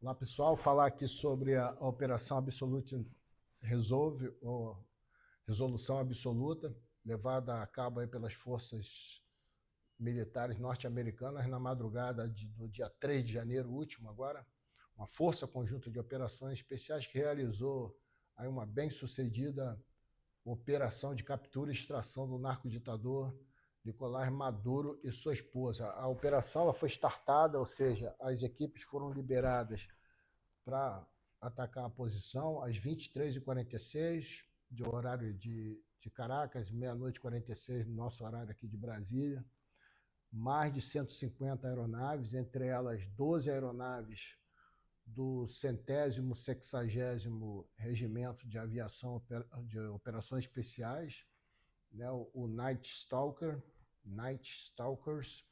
Olá, pessoal. Falar aqui sobre a Operação Absolute Resolve, ou Resolução Absoluta, levada a cabo aí pelas forças militares norte-americanas na madrugada do dia 3 de janeiro último, agora, uma força conjunta de operações especiais que realizou aí uma bem-sucedida operação de captura e extração do narcoditador Nicolás Maduro e sua esposa. A operação ela foi startada, ou seja, as equipes foram liberadas para atacar a posição às 23h46, de horário de Caracas, meia-noite e 46 no nosso horário aqui de Brasília. Mais de 150 aeronaves, entre elas 12 aeronaves do 160º Regimento de Aviação de Operações Especiais, né, o Night Stalkers,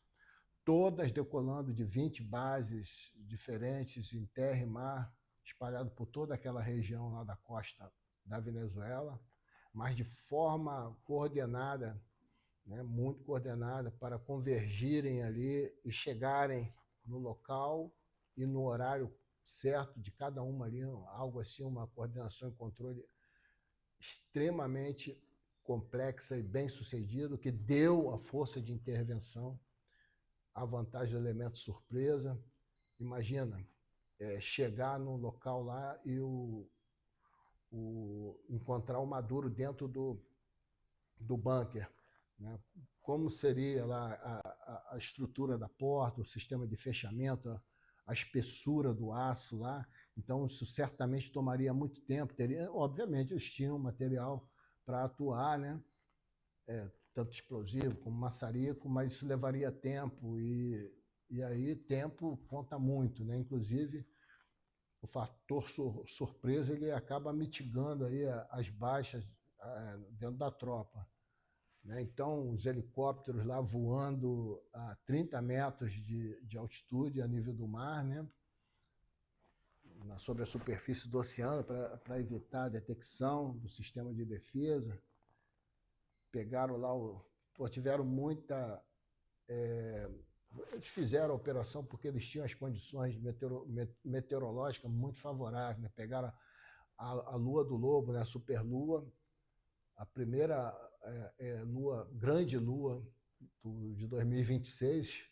todas decolando de 20 bases diferentes em terra e mar, espalhado por toda aquela região lá da costa da Venezuela, mas de forma coordenada, né, muito coordenada, para convergirem ali e chegarem no local e no horário certo de cada uma ali, algo assim, uma coordenação e controle extremamente complexa e bem sucedido, que deu a força de intervenção a vantagem do elemento surpresa. Imagina, chegar num local lá e encontrar o Maduro dentro do bunker, né? Como seria lá a estrutura da porta, o sistema de fechamento, a espessura do aço lá. Então, isso certamente tomaria muito tempo. Obviamente, eles tinham material para atuar, né? Tanto explosivo como maçarico, mas isso levaria tempo e aí tempo conta muito, né? Inclusive o fator surpresa ele acaba mitigando aí as baixas dentro da tropa, né? Então os helicópteros lá voando a 30 metros de altitude a nível do mar, né? Sobre a superfície do oceano para evitar a detecção do sistema de defesa. Pegaram lá tiveram muita eles fizeram a operação porque eles tinham as condições meteorológicas muito favoráveis, né? Pegaram a lua do lobo, né? A superlua, a primeira lua, grande lua de 2026,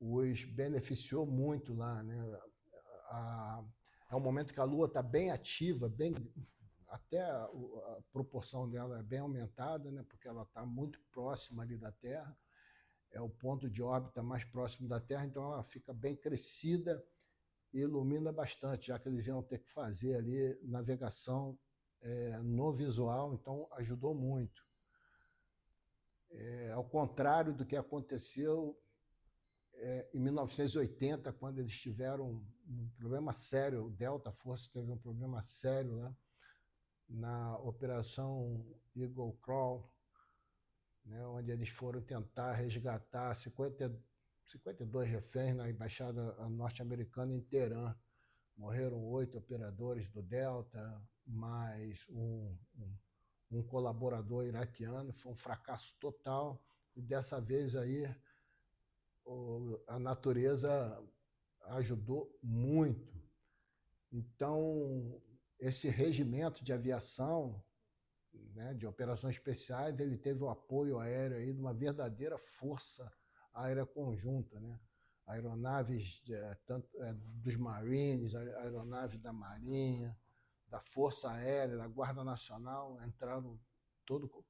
os beneficiou muito lá, né? É um momento que a lua está bem ativa, até a proporção dela é bem aumentada, né? Porque ela está muito próxima ali da Terra, é o ponto de órbita mais próximo da Terra, então ela fica bem crescida e ilumina bastante, já que eles iam ter que fazer ali navegação no visual, então ajudou muito. Ao contrário do que aconteceu em 1980, quando eles tiveram um problema sério, o Delta Force teve um problema sério lá na Operação Eagle Crawl, né, onde eles foram tentar resgatar 52 reféns na embaixada norte-americana em Teherã. Morreram 8 operadores do Delta, mais um colaborador iraquiano. Foi um fracasso total. E dessa vez aí a natureza ajudou muito. Então, esse regimento de aviação, né, de operações especiais, ele teve o apoio aéreo aí de uma verdadeira força aérea conjunta, né? Aeronaves tanto dos Marines, aeronaves da Marinha, da Força Aérea, da Guarda Nacional, entraram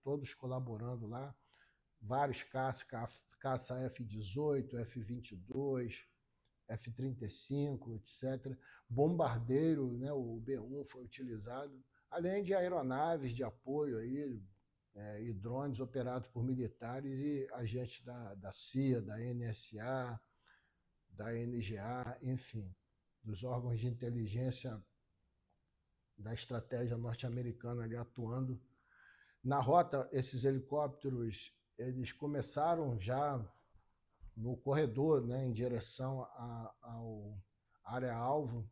todos colaborando lá. Vários caça F-18, F-22, F-35, etc. Bombardeiro, né, o B-1 foi utilizado, além de aeronaves de apoio aí, e drones operados por militares e agentes da CIA, da NSA, da NGA, enfim, dos órgãos de inteligência da estratégia norte-americana ali atuando. Na rota, esses helicópteros eles começaram já no corredor, né, em direção ao área-alvo.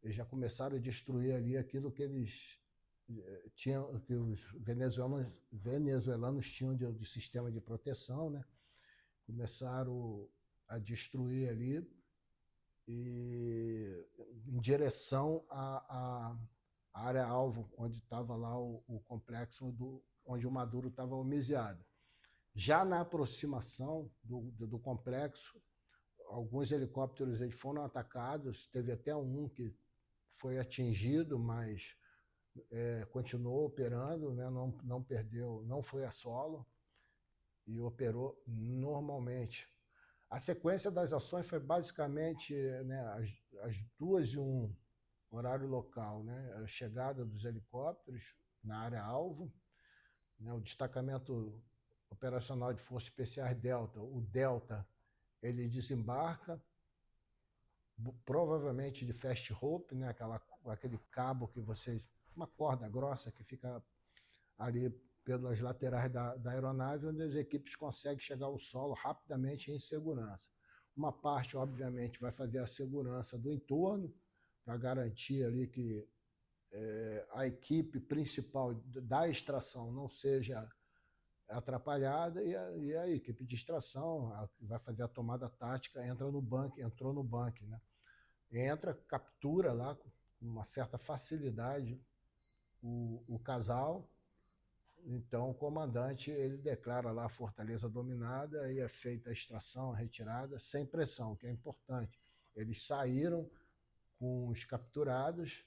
Eles já começaram a destruir ali aquilo que eles tinham, que os venezuelanos tinham de sistema de proteção, né? Começaram a destruir ali e em direção à área-alvo, onde estava lá o complexo onde o Maduro estava homiziado. Já na aproximação do complexo, alguns helicópteros eles foram atacados, teve até um que foi atingido, mas continuou operando, né? Não perdeu, não foi a solo e operou normalmente. A sequência das ações foi basicamente, né, às 2h01, horário local, né, a chegada dos helicópteros na área-alvo, né, o destacamento operacional de Forças Especiais Delta, o Delta, ele desembarca, provavelmente de fast rope, né, aquele cabo que vocês, uma corda grossa que fica ali pelas laterais da aeronave, onde as equipes conseguem chegar ao solo rapidamente em segurança. Uma parte, obviamente, vai fazer a segurança do entorno, para garantir ali que a equipe principal da extração não seja atrapalhada, e a equipe de extração vai fazer a tomada tática, entrou no bunker, né? Entra, captura lá com uma certa facilidade o casal. Então o comandante ele declara lá a fortaleza dominada e é feita a extração, a retirada, sem pressão, que é importante. Eles saíram com os capturados,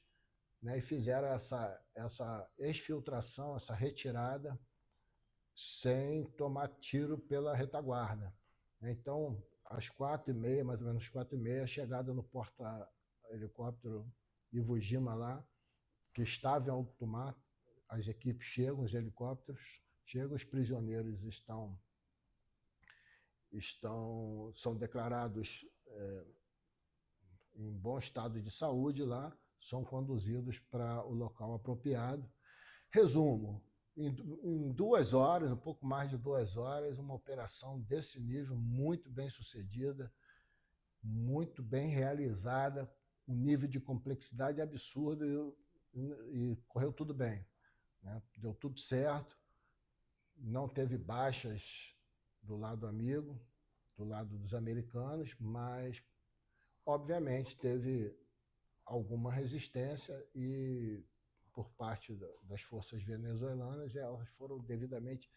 né, e fizeram essa exfiltração, essa retirada, sem tomar tiro pela retaguarda. Então, às 4h30, mais ou menos 4h30, a chegada no porta-helicóptero Iwo Jima lá, que estava em alto mar, as equipes chegam, os helicópteros chegam, os prisioneiros são declarados em bom estado de saúde lá, são conduzidos para o local apropriado. Resumo, em 2 horas, um pouco mais de 2 horas, uma operação desse nível, muito bem sucedida, muito bem realizada, um nível de complexidade absurdo e correu tudo bem, né? Deu tudo certo, não teve baixas do lado amigo, do lado dos americanos, mas obviamente teve alguma resistência e por parte das forças venezuelanas, elas foram devidamente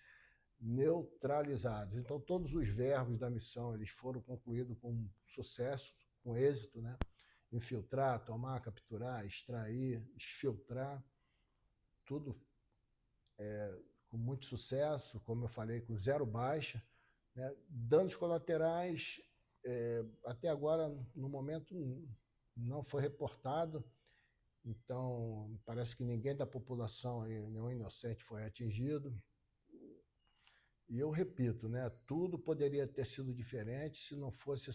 neutralizadas. Então todos os verbos da missão eles foram concluídos com sucesso, com êxito, né? Infiltrar, tomar, capturar, extrair, exfiltrar, tudo com muito sucesso, como eu falei, com 0 baixa, né? Danos colaterais, até agora, no momento, não foi reportado, então parece que ninguém da população, nenhum inocente, foi atingido. E eu repito, né, tudo poderia ter sido diferente se não fosse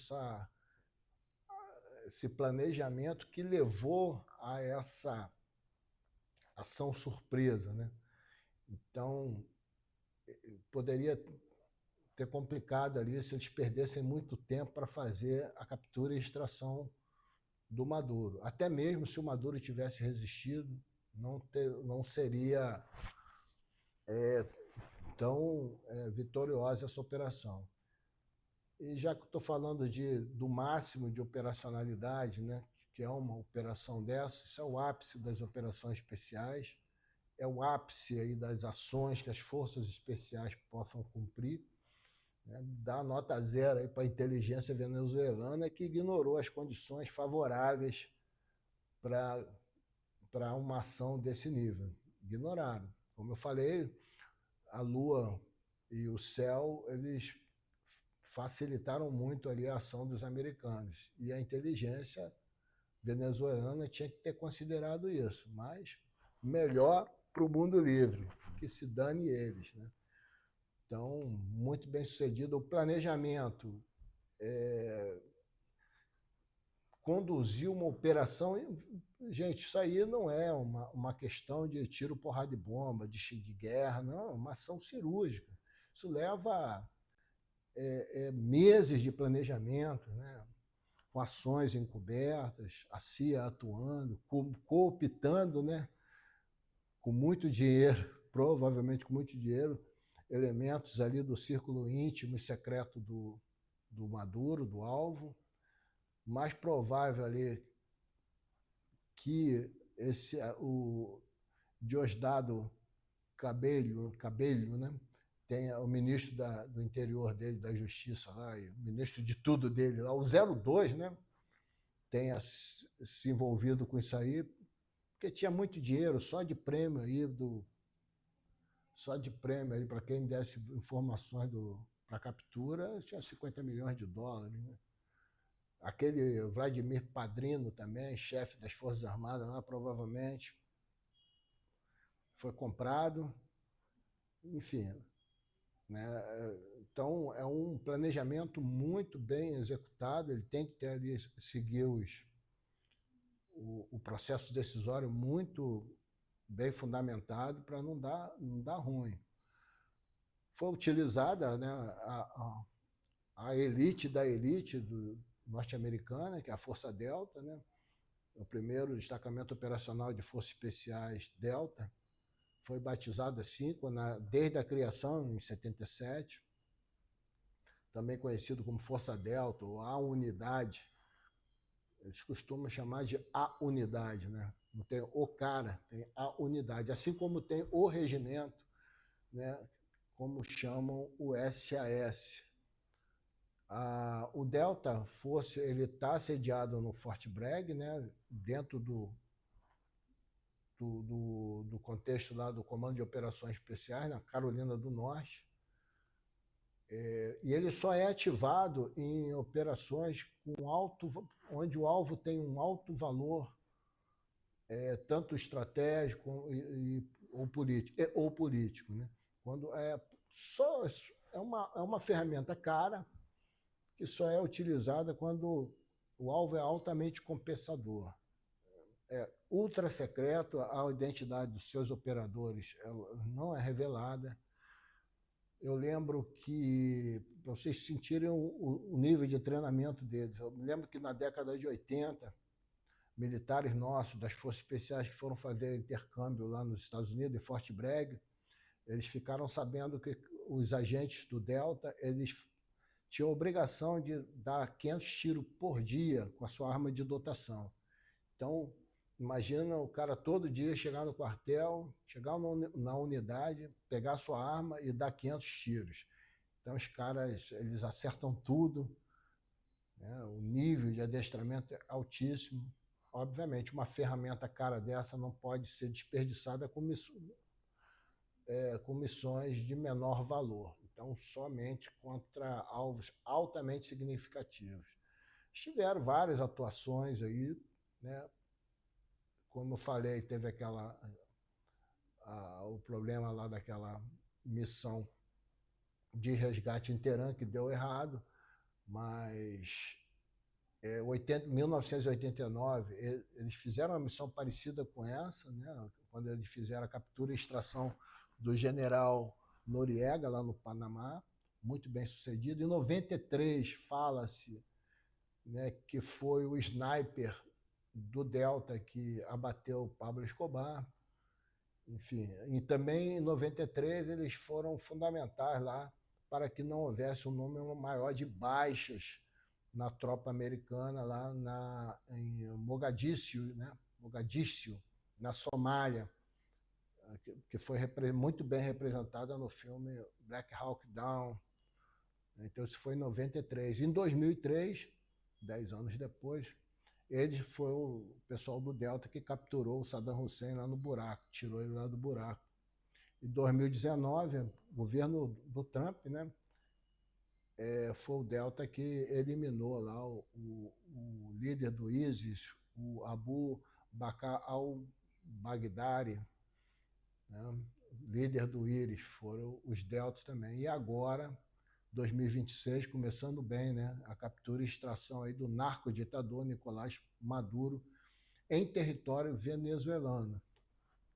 esse planejamento que levou a essa ação surpresa, né? Então, poderia ter complicado ali se eles perdessem muito tempo para fazer a captura e extração do Maduro. Até mesmo se o Maduro tivesse resistido, não seria tão vitoriosa essa operação. E já que estou falando do máximo de operacionalidade, né, que é uma operação dessa, isso é o ápice das operações especiais, é o ápice aí das ações que as forças especiais possam cumprir, né? Dá nota 0 para a inteligência venezuelana, que ignorou as condições favoráveis para uma ação desse nível. Ignoraram. Como eu falei, a Lua e o céu, eles facilitaram muito ali a ação dos americanos. E a inteligência venezuelana tinha que ter considerado isso, mas melhor para o mundo livre, que se dane eles, né? Então, muito bem sucedido. O planejamento conduziu uma operação. Gente, isso aí não é uma questão de tiro, porrada de bomba, de guerra, não, é uma ação cirúrgica. Isso leva meses de planejamento, né? Com ações encobertas, a CIA atuando, cooptando, né? Com muito dinheiro, provavelmente com muito dinheiro, elementos ali do círculo íntimo e secreto do Maduro, do alvo. Mais provável ali que o Diosdado Cabello, né? Tem o ministro do interior dele, da justiça lá, e o ministro de tudo dele lá, o 02, né? Tenha se envolvido com isso aí, porque tinha muito dinheiro só de prêmio aí para quem desse informações para captura, tinha 50 milhões de dólares, né? Aquele Vladimir Padrino também, chefe das Forças Armadas lá, provavelmente foi comprado, enfim, né? Então é um planejamento muito bem executado, ele tem que ter ali, seguir o processo decisório muito bem fundamentado para não dar ruim. Foi utilizada, né, a elite da elite norte-americana, que é a Força Delta, né, o primeiro destacamento operacional de Forças Especiais Delta, foi batizado assim desde a criação, em 77, também conhecido como Força Delta, ou a Unidade. Eles costumam chamar de a Unidade, né? Não tem o cara, tem a Unidade. Assim como tem o regimento, né? Como chamam o SAS. O Delta Force está sediado no Fort Bragg, né? Dentro do contexto lá do Comando de Operações Especiais, na Carolina do Norte. E ele só é ativado em operações onde o alvo tem um alto valor, tanto estratégico ou político, né? Quando é uma ferramenta cara que só é utilizada quando o alvo é altamente compensador. Ultra secreto, a identidade dos seus operadores não é revelada. Eu lembro que, para vocês sentirem o nível de treinamento deles, eu me lembro que na década de 80, militares nossos, das Forças Especiais que foram fazer intercâmbio lá nos Estados Unidos, em Fort Bragg, eles ficaram sabendo que os agentes do Delta, eles tinham a obrigação de dar 500 tiros por dia com a sua arma de dotação. Então, imagina o cara todo dia chegar no quartel, chegar na unidade, pegar a sua arma e dar 500 tiros. Então, os caras, eles acertam tudo, né? O nível de adestramento é altíssimo. Obviamente, uma ferramenta cara dessa não pode ser desperdiçada com missões de menor valor. Então, somente contra alvos altamente significativos. Tiveram várias atuações aí, né? Como eu falei, teve o problema lá daquela missão de resgate em Teherã, que deu errado, mas em 1989 eles fizeram uma missão parecida com essa, né? Quando eles fizeram a captura e extração do general Noriega, lá no Panamá, muito bem sucedido. Em 93 fala-se, né, que foi o sniper do Delta que abateu Pablo Escobar. Enfim, e também em 93 eles foram fundamentais lá para que não houvesse um número maior de baixas na tropa americana lá em Mogadíscio, né? Mogadíscio, na Somália, que foi muito bem representada no filme Black Hawk Down. Então isso foi em 93. Em 2003, 10 anos depois, foi o pessoal do Delta que capturou o Saddam Hussein lá no buraco, tirou ele lá do buraco. Em 2019, o governo do Trump, né, foi o Delta que eliminou lá o líder do ISIS, o Abu Bakr al-Baghdadi, né, líder do IRIS, foram os Deltas também. E agora, 2026, começando bem, né, a captura e extração aí do narco-ditador Nicolás Maduro em território venezuelano.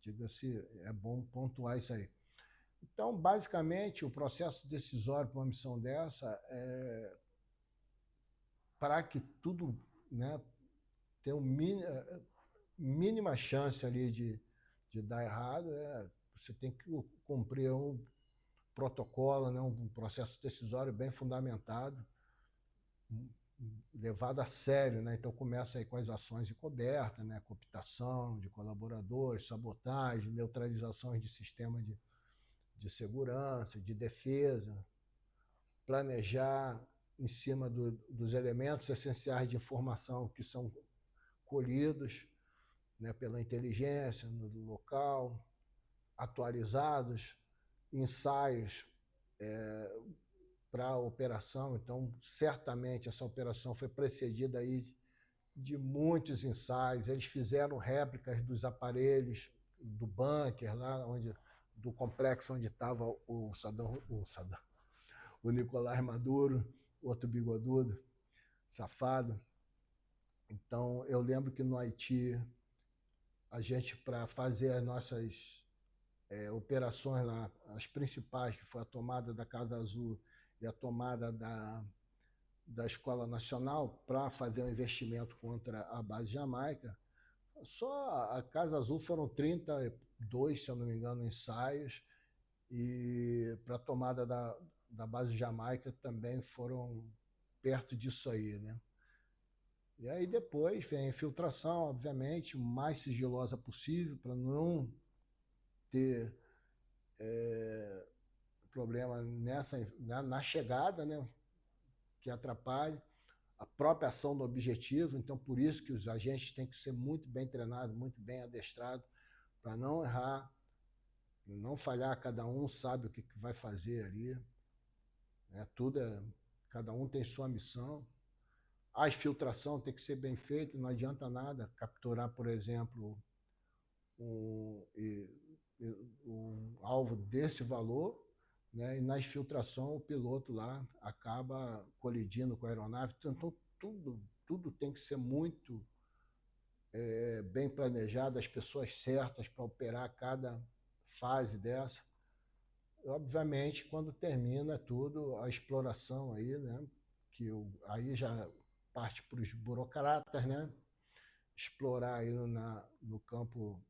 Diga-se, é bom pontuar isso aí. Então, basicamente, o processo decisório para uma missão dessa para que tudo, né, tenha mínima chance ali de dar errado, você tem que cumprir um protocolo, né, um processo decisório bem fundamentado, levado a sério, né? Então começa aí com as ações de coberta, né? Cooptação de colaboradores, sabotagem, neutralizações de sistema de segurança, de defesa, planejar em cima dos elementos essenciais de informação que são colhidos, né, pela inteligência no local, atualizados, ensaios para a operação. Então, certamente, essa operação foi precedida aí de muitos ensaios. Eles fizeram réplicas dos aparelhos do bunker, lá onde, do complexo onde estava o Nicolás Maduro, outro bigodudo, safado. Então, eu lembro que no Haiti, a gente, para fazer as nossas operações lá, as principais, que foi a tomada da Casa Azul e a tomada da Escola Nacional, para fazer um investimento contra a base Jamaica, só a Casa Azul foram 32, se eu não me engano, ensaios, e para a tomada da base Jamaica também foram perto disso aí, né? E aí depois vem a infiltração, obviamente, o mais sigilosa possível, para não ter problema na chegada, né, que atrapalhe a própria ação do objetivo. Então, por isso que os agentes têm que ser muito bem treinados, muito bem adestrados, para não errar, não falhar. Cada um sabe o que vai fazer ali, né? Cada um tem sua missão. A infiltração tem que ser bem feita, não adianta nada capturar, por exemplo, um alvo desse valor, né? E na infiltração o piloto lá acaba colidindo com a aeronave. Então, tudo tem que ser muito bem planejado, as pessoas certas para operar cada fase dessa. Obviamente, quando termina tudo, a exploração aí, né? Aí já parte para os burocratas, né? Explorar aí no campo,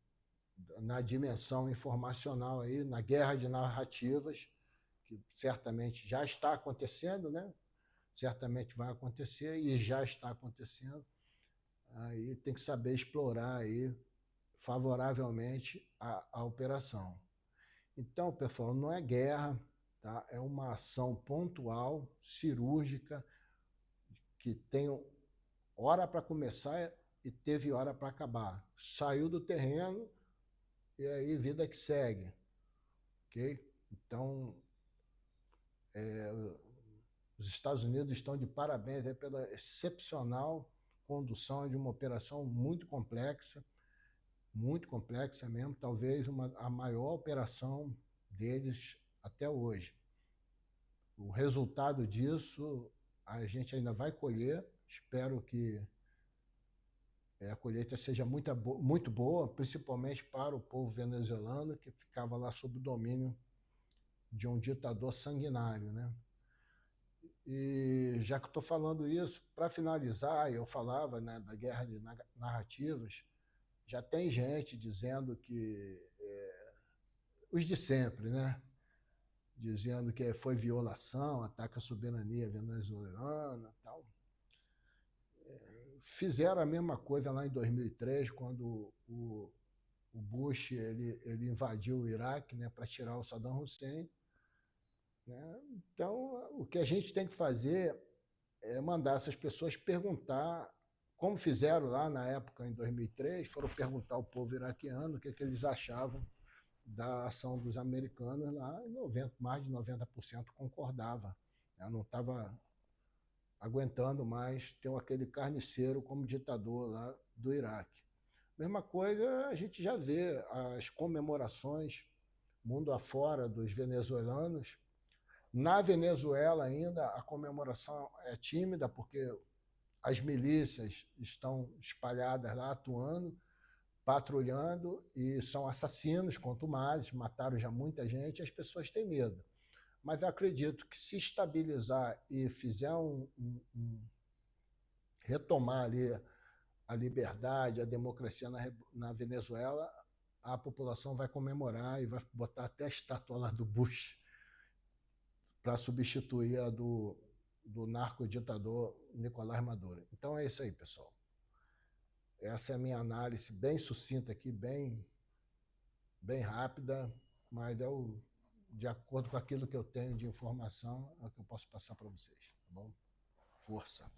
na dimensão informacional aí, na guerra de narrativas, que certamente já está acontecendo, né? Certamente vai acontecer e já está acontecendo. Aí tem que saber explorar aí favoravelmente a operação. Então, pessoal, não é guerra, tá? É uma ação pontual, cirúrgica, que tem hora para começar e teve hora para acabar. Saiu do terreno e aí vida que segue, ok? Então, os Estados Unidos estão de parabéns pela excepcional condução de uma operação muito complexa mesmo, talvez a maior operação deles até hoje. O resultado disso a gente ainda vai colher. Espero que a colheita seja muito boa, principalmente para o povo venezuelano, que ficava lá sob o domínio de um ditador sanguinário, né? E já que estou falando isso, para finalizar, eu falava, né, da guerra de narrativas, já tem gente dizendo que os de sempre, né? Dizendo que foi violação, ataque à soberania venezuelana, tal. Fizeram a mesma coisa lá em 2003, quando o Bush ele invadiu o Iraque, né, para tirar o Saddam Hussein, né? Então, o que a gente tem que fazer é mandar essas pessoas perguntar, como fizeram lá na época, em 2003, foram perguntar ao povo iraquiano o que eles achavam da ação dos americanos lá, e mais de 90% concordava. Eu não estava aguentando mais ter aquele carniceiro como ditador lá do Iraque. Mesma coisa a gente já vê as comemorações mundo afora dos venezuelanos. Na Venezuela ainda a comemoração é tímida, porque as milícias estão espalhadas lá, atuando, patrulhando, e são assassinos contumazes, mataram já muita gente, e as pessoas têm medo. Mas eu acredito que se estabilizar e fizer retomar ali a liberdade, a democracia na Venezuela, a população vai comemorar e vai botar até a estátua lá do Bush para substituir a do do narcoditador Nicolás Maduro. Então é isso aí, pessoal. Essa é a minha análise bem sucinta aqui, bem rápida, mas de acordo com aquilo que eu tenho de informação, é o que eu posso passar para vocês, tá bom? Força!